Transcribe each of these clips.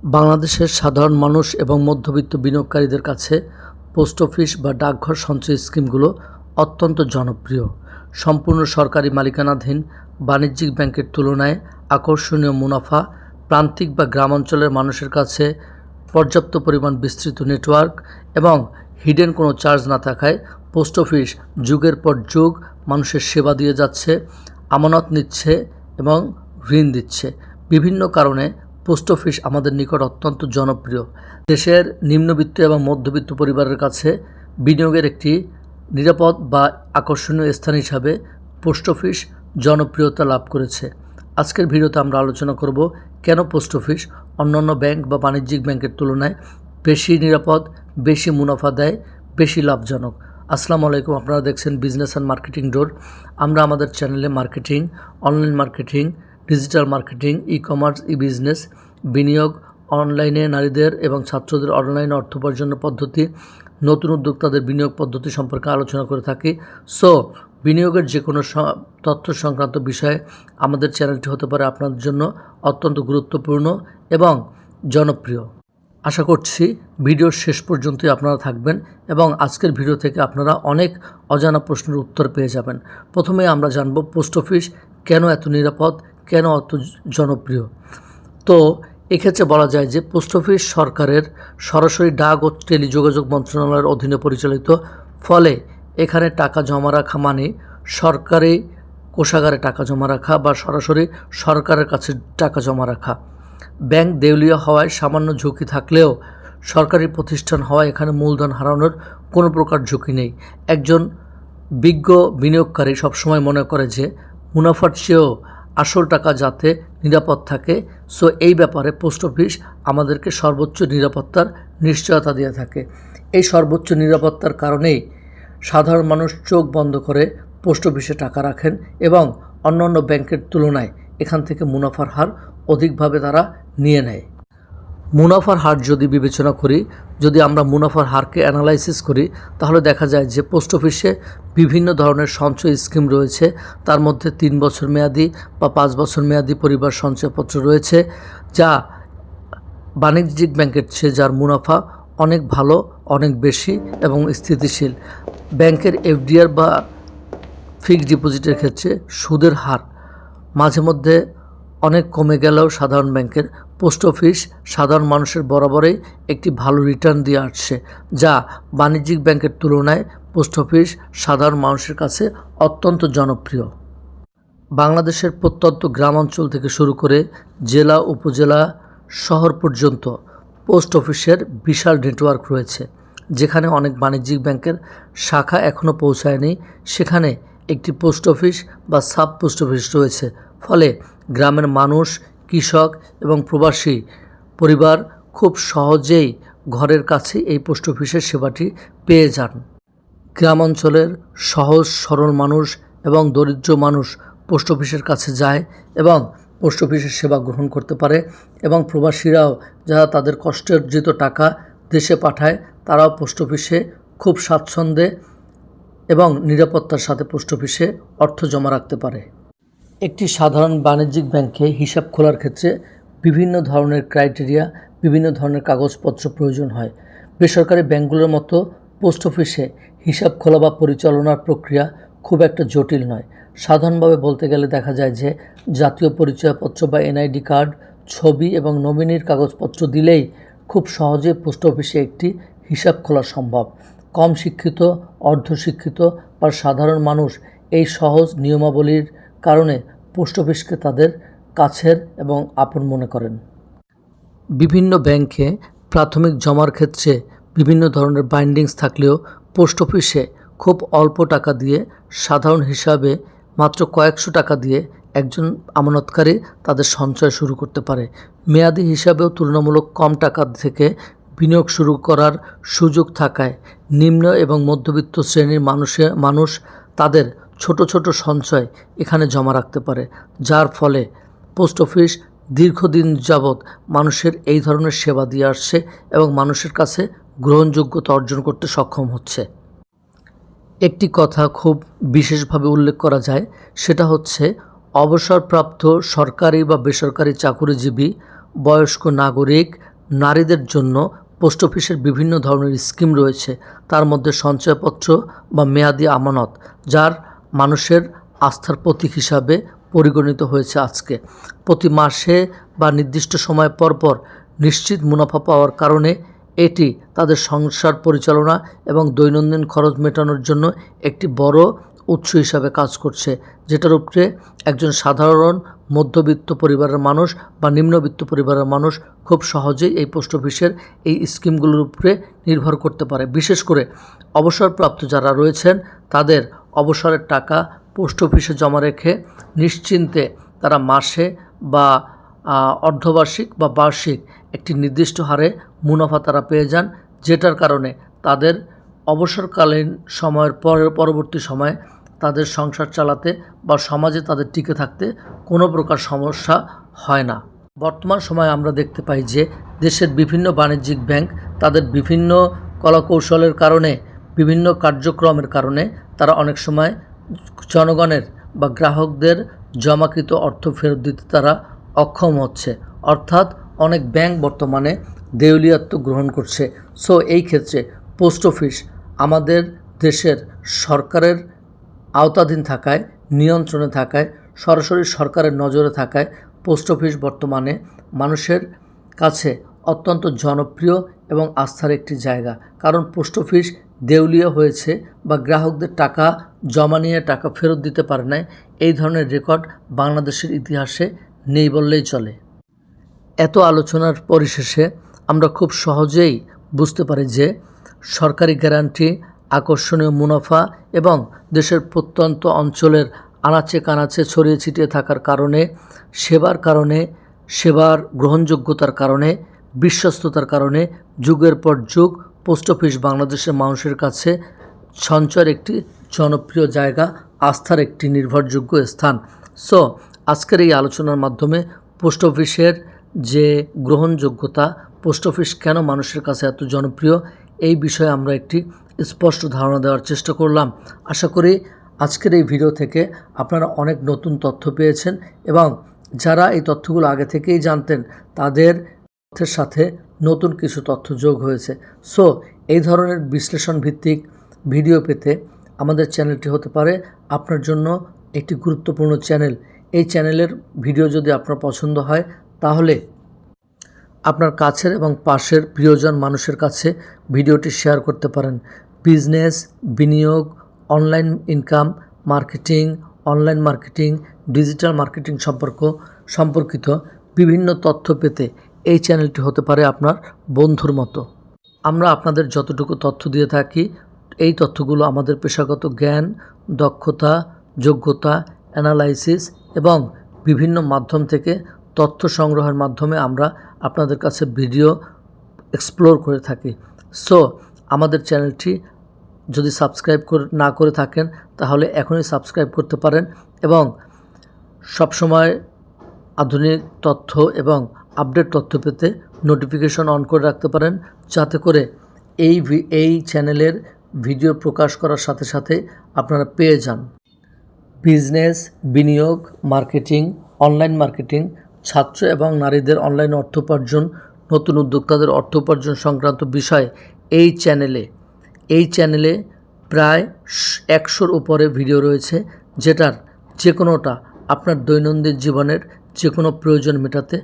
বাংলাদেশের সাধারণ মানুষ এবং মধ্যবিত্ত বিনিয়োগকারীদের কাছে পোস্ট অফিস বা ডাকঘর সঞ্চয় স্কিমগুলো অত্যন্ত জনপ্রিয়। সম্পূর্ণ সরকারি মালিকানাধীন বাণিজ্যিক ব্যাংকের তুলনায় আকর্ষণীয় মুনাফা, প্রান্তিক বা গ্রামাঞ্চলের মানুষের কাছে পর্যাপ্ত পরিমাণ বিস্তৃত নেটওয়ার্ক এবং হিডেন কোনো চার্জ না থাকায় পোস্ট অফিস যুগের পর যুগ মানুষের সেবা দিয়ে যাচ্ছে, আমানত নিচ্ছে এবং ঋণ দিচ্ছে। বিভিন্ন কারণে পোস্ট অফিস আমাদের নিকট অত্যন্ত জনপ্রিয়। দেশের নিম্নবিত্ত এবং মধ্যবিত্ত পরিবারের কাছে বিনিয়োগের একটি নিরাপদ বা আকর্ষণীয় স্থান হিসাবে পোস্ট অফিস জনপ্রিয়তা লাভ করেছে। আজকের ভিডিওতে আমরা আলোচনা করব কেন পোস্ট অফিস অন্যান্য ব্যাংক বা বাণিজ্যিক ব্যাংকের তুলনায় বেশি নিরাপদ, বেশি মুনাফা দেয়, বেশি লাভজনক। আসসালামু আলাইকুম, আপনারা দেখছেন বিজনেস অ্যান্ড মার্কেটিং ডোর। আমরা আমাদের চ্যানেলে marketing, online marketing, digital marketing, e-commerce, e-business, বিনিয়োগ, অনলাইনে নারীদের এবং ছাত্রদের অনলাইনে অর্থ উপার্জনের পদ্ধতি, নতুন উদ্যোক্তাদের বিনিয়োগ পদ্ধতি সম্পর্কে আলোচনা করে থাকি। বিনিয়োগের যে কোনো তথ্য সংক্রান্ত বিষয়ে আমাদের চ্যানেলটি হতে পারে আপনাদের জন্য অত্যন্ত গুরুত্বপূর্ণ এবং জনপ্রিয়। আশা করছি ভিডিওর শেষ পর্যন্তই আপনারা থাকবেন এবং আজকের ভিডিও থেকে আপনারা অনেক অজানা প্রশ্নের উত্তর পেয়ে যাবেন। প্রথমে আমরা জানব পোস্ট অফিস কেন এত নিরাপদ, কেন এত জনপ্রিয়। তো এক্ষেত্রে বলা যায় যে পোস্ট অফিস সরকারের সরাসরি ডাক ও টেলিযোগাযোগ মন্ত্রণালয়ের অধীনে পরিচালিত, ফলে এখানে টাকা জমা রাখা মানে সরকারি কোষাগারে টাকা জমা রাখা বা সরাসরি সরকারের কাছে টাকা জমা রাখা। ব্যাংক দেউলিয়া হওয়ায় সামান্য ঝুঁকি থাকলেও সরকারি প্রতিষ্ঠান হওয়ায় এখানে মূলধন হারানোর কোনো প্রকার ঝুঁকি নেই। একজন বিজ্ঞ বিনিয়োগকারী সবসময় মনে করে যে মুনাফার চেয়েও আসল টাকা যাতে নিরাপদ থাকে, এই ব্যাপারে পোস্ট অফিস আমাদেরকে সর্বোচ্চ নিরাপত্তার নিশ্চয়তা দিয়ে থাকে। এই সর্বোচ্চ নিরাপত্তার কারণেই সাধারণ মানুষ চোখ বন্ধ করে পোস্ট অফিসে টাকা রাখেন এবং অন্যান্য ব্যাংকের তুলনায় এখান থেকে মুনাফার হার অধিকভাবে তারা নিয়ে নেয়। মুনাফার হার যদি বিবেচনা করি, যদি আমরা মুনাফার হারকে অ্যানালাইসিস করি, তাহলে দেখা যায় যে পোস্ট অফিসে বিভিন্ন ধরনের সঞ্চয় স্কিম রয়েছে। তার মধ্যে 3 বছর মেয়াদি বা 5 বছর মেয়াদি পরিবার সঞ্চয়পত্র রয়েছে, যা বাণিজ্যিক ব্যাংকের চেয়ে যার মুনাফা অনেক ভালো, অনেক বেশি এবং স্থিতিশীল। ব্যাংকের এফডিআর বা ফিক্সড ডিপোজিটের ক্ষেত্রে সুদের হার মাঝে মধ্যে অনেক কমে গেলেও সাধারণ ব্যাংকের পোস্ট অফিস সাধারণ মানুষের বরাবরই একটি ভালো রিটার্ন দিয়ে আসছে, যা বাণিজ্যিক ব্যাংকের তুলনায় পোস্ট অফিস সাধারণ মানুষের কাছে অত্যন্ত জনপ্রিয়। বাংলাদেশের প্রত্যন্ত গ্রামাঞ্চল থেকে শুরু করে জেলা, উপজেলা, শহর পর্যন্ত পোস্ট অফিসের বিশাল নেটওয়ার্ক রয়েছে। যেখানে অনেক বাণিজ্যিক ব্যাংকের শাখা এখনও পৌঁছায়নি, সেখানে একটি পোস্ট অফিস বা সাব পোস্ট অফিস রয়েছে। ফলে গ্রামের মানুষ, কৃষক এবং প্রবাসী পরিবার খুব সহজেই ঘরের কাছে এই পোস্ট অফিসের সেবাটি পেয়ে যান। গ্রামাঞ্চলের সহজ সরল মানুষ এবং দরিদ্র মানুষ পোস্ট অফিসের কাছে যায় এবং পোস্ট অফিসের সেবা গ্রহণ করতে পারে, এবং প্রবাসীরাও যারা তাদের কষ্টার্জিত টাকা দেশে পাঠায়, তারাও পোস্ট অফিসে খুব স্বাচ্ছন্দ্যে এবং নিরাপত্তার সাথে পোস্ট অফিসে অর্থ জমা রাখতে পারে। একটি সাধারণ বাণিজ্যিক ব্যাংকে হিসাব খোলার ক্ষেত্রে বিভিন্ন ধরনের ক্রাইটেরিয়া, বিভিন্ন ধরনের কাগজপত্র প্রয়োজন হয়। বেসরকারি ব্যাংকগুলোর মতো পোস্ট অফিসে হিসাব খোলা বা পরিচালনার প্রক্রিয়া খুব একটা জটিল নয়। সাধারণভাবে বলতে গেলে দেখা যায় যে জাতীয় পরিচয়পত্র বা এনআইডি কার্ড, ছবি এবং নমিনির কাগজপত্র দিলেই খুব সহজে পোস্ট অফিসে একটি হিসাব খোলা সম্ভব। কম শিক্ষিত, অর্ধশিক্ষিত বা সাধারণ মানুষ এই সহজ নিয়মাবলীর কারণে পোস্ট অফিসকে তাদের কাছের এবং আপন মনে করেন। বিভিন্ন ব্যাংকে প্রাথমিক জমার ক্ষেত্রে বিভিন্ন ধরনের বাইন্ডিংস থাকলেও পোস্ট অফিসে খুব অল্প টাকা দিয়ে, সাধারণ হিসাবে মাত্র কয়েকশো টাকা দিয়ে একজন আমানতকারী তাদের সঞ্চয় শুরু করতে পারে। মেয়াদি হিসাবেও তুলনামূলক কম টাকা থেকে বিনিয়োগ শুরু করার সুযোগ থাকায় নিম্ন এবং মধ্যবিত্ত শ্রেণীর মানুষ তাদের ছোট ছোট সঞ্চয় এখানে জমা রাখতে পারে, যার ফলে পোস্ট অফিস দীর্ঘদিন যাবৎ মানুষের এই ধরনের সেবা দিয়ে আসছে এবং মানুষের কাছে গ্রহণযোগ্যতা অর্জন করতে সক্ষম হচ্ছে। একটি কথা খুব বিশেষভাবে উল্লেখ করা যায়, সেটা হচ্ছে অবসরপ্রাপ্ত সরকারি বা বেসরকারি চাকুরিজীবী, বয়স্ক নাগরিক, নারীদের জন্য পোস্ট অফিসের বিভিন্ন ধরনের স্কিম রয়েছে, তার মধ্যে সঞ্চয়পত্র বা মেয়াদি আমানত, যার মানুষের আস্থার প্রতীক হিসাবে পরিগণিত হয়েছে আজকে। প্রতি মাসে বা নির্দিষ্ট সময় পর পর নিশ্চিত মুনাফা পাওয়ার কারণে এটি তাদের সংসার পরিচালনা এবং দৈনন্দিন খরচ মেটানোর জন্য একটি বড় উৎস হিসাবে কাজ করছে, যেটার উপরে একজন সাধারণ মধ্যবিত্ত পরিবারের মানুষ বা নিম্নবিত্ত পরিবারের মানুষ খুব সহজেই এই পোস্ট অফিসের এই স্কিমগুলোর উপরে নির্ভর করতে পারে। বিশেষ করে অবসরপ্রাপ্ত যারা রয়েছেন তাদের অবসরের টাকা পোস্ট অফিসে জমা রেখে নিশ্চিন্তে তারা মাসে বা অর্ধবার্ষিক বা বার্ষিক একটি নির্দিষ্ট হারে মুনাফা তারা পেয়ে যান, যেটার কারণে তাদের অবসরকালীন সময়ের পরবর্তী সময়ে তাদের সংসার চালাতে বা সমাজে তাদের টিকে থাকতে কোনো প্রকার সমস্যা হয় না। বর্তমান সময়ে আমরা দেখতে পাই যে দেশের বিভিন্ন বাণিজ্যিক ব্যাংক তাদের বিভিন্ন কলাকৌশলের কারণে, বিভিন্ন কার্যক্রমের কারণে তারা অনেক সময় জনগণের বা গ্রাহকদের জমাকৃত অর্থ ফেরত দিতে তারা অক্ষম হচ্ছে, অর্থাৎ অনেক ব্যাংক বর্তমানে দেউলিয়াত্ব গ্রহণ করছে। সো এই ক্ষেত্রে পোস্ট অফিস আমাদের দেশের সরকারের আওতাধীন থাকায়, নিয়ন্ত্রণে থাকায়, সরাসরি সরকারের নজরে থাকায় পোস্ট অফিস বর্তমানে মানুষের কাছে অত্যন্ত জনপ্রিয় এবং আস্থার একটি জায়গা। কারণ পোস্ট অফিস দেউলিয়া হয়েছে বা গ্রাহকদের টাকা জমা নিয়ে টাকা ফেরত দিতে পারে নাই, এই ধরনের রেকর্ড বাংলাদেশের ইতিহাসে নেই বললেই চলে। এত আলোচনার পরিশেষে আমরা খুব সহজেই বুঝতে পারি যে সরকারি গ্যারান্টি, আকর্ষণীয় মুনাফা এবং দেশের প্রত্যন্ত অঞ্চলের আনাচে কানাচে ছড়িয়ে ছিটিয়ে থাকার কারণে, সেবার গ্রহণযোগ্যতার কারণে, বিশ্বস্ততার কারণে যুগের পর যুগ পোস্ট অফিস বাংলাদেশের মানুষের কাছে সঞ্চয়ের একটি জনপ্রিয় জায়গা, আস্থার একটি নির্ভরযোগ্য স্থান। সো আজকের এই আলোচনার মাধ্যমে পোস্ট অফিসের যে গ্রহণযোগ্যতা, পোস্ট অফিস কেন মানুষের কাছে এত জনপ্রিয়, এই বিষয়ে আমরা একটি স্পষ্ট ধারণা দেওয়ার চেষ্টা করলাম। আশা করি আজকের এই ভিডিও থেকে আপনারা অনেক নতুন তথ্য পেয়েছেন এবং যারা এই তথ্যগুলো আগে থেকেই জানতেন তাদের তথ্যের সাথে নতুন কিছু তথ্য যোগ হয়েছে। সো এই ধরনের বিশ্লেষণ ভিত্তিক ভিডিও পেতে আমাদের চ্যানেলটি হতে পারে আপনার জন্য একটি গুরুত্বপূর্ণ চ্যানেল। এই চ্যানেলের ভিডিও যদি আপনার পছন্দ হয় তাহলে আপনার কাছের এবং পাশের প্রিয়জন মানুষের কাছে ভিডিওটি শেয়ার করতে পারেন। বিজনেস, বিনিয়োগ, online income, marketing, online marketing, digital marketing সম্পর্কিত বিভিন্ন তথ্য পেতে এই চ্যানেলটি হতে পারে আপনার বন্ধুর মতো। আমরা আপনাদের যতটুকু তথ্য দিয়ে থাকি, এই তথ্যগুলো আমাদের পেশাগত জ্ঞান, দক্ষতা, যোগ্যতা, অ্যানালাইসিস এবং বিভিন্ন মাধ্যম থেকে তথ্য সংগ্রহের মাধ্যমে আমরা আপনাদের কাছে ভিডিও এক্সপ্লোর করে থাকি। সো আমাদের চ্যানেলটি যদি সাবস্ক্রাইব না করে থাকেন তাহলে এখনই সাবস্ক্রাইব করতে পারেন এবং সবসময় আধুনিক তথ্য এবং আপডেট তথ্য পেতে নোটিফিকেশন অন করে রাখতে পারেন, যাতে করে এই চ্যানেলের ভিডিও প্রকাশ করার সাথে সাথে আপনারা পেয়ে যান। বিজনেস, বিনিয়োগ, মার্কেটিং, অনলাইন মার্কেটিং, ছাত্র এবং নারীদের অনলাইন অর্থ উপার্জন, নতুন উদ্যোক্তাদের অর্থ উপার্জন সংক্রান্ত বিষয়ে এই চ্যানেলে প্রায় 100-র উপরে ভিডিও রয়েছে, যেটার যে কোনোটা আপনার দৈনন্দিন জীবনের যে কোনো প্রয়োজন মেটাতে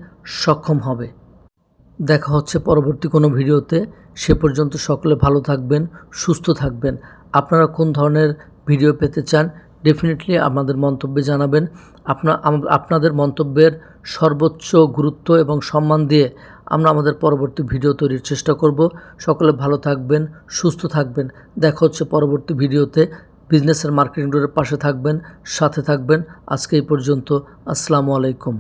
সক্ষম হবে। দেখা হচ্ছে পরবর্তী কোনো ভিডিওতে। সে পর্যন্ত সকলে ভালো থাকবেন, সুস্থ থাকবেন। আপনারা কোন ধরনের ভিডিও পেতে চান ডেফিনেটলি আপনাদের মন্তব্যে জানাবেন। আপনাদের মন্তব্যের সর্বোচ্চ গুরুত্ব এবং সম্মান দিয়ে আমরা আমাদের পরবর্তী ভিডিও তৈরির চেষ্টা করব। সকলে ভালো থাকবেন, সুস্থ থাকবেন। দেখা হচ্ছে পরবর্তী ভিডিওতে। বিজনেসের মার্কেটিং ডোরের পাশে থাকবেন, সাথে থাকবেন। আজকে এই পর্যন্ত। আসসালামু আলাইকুম।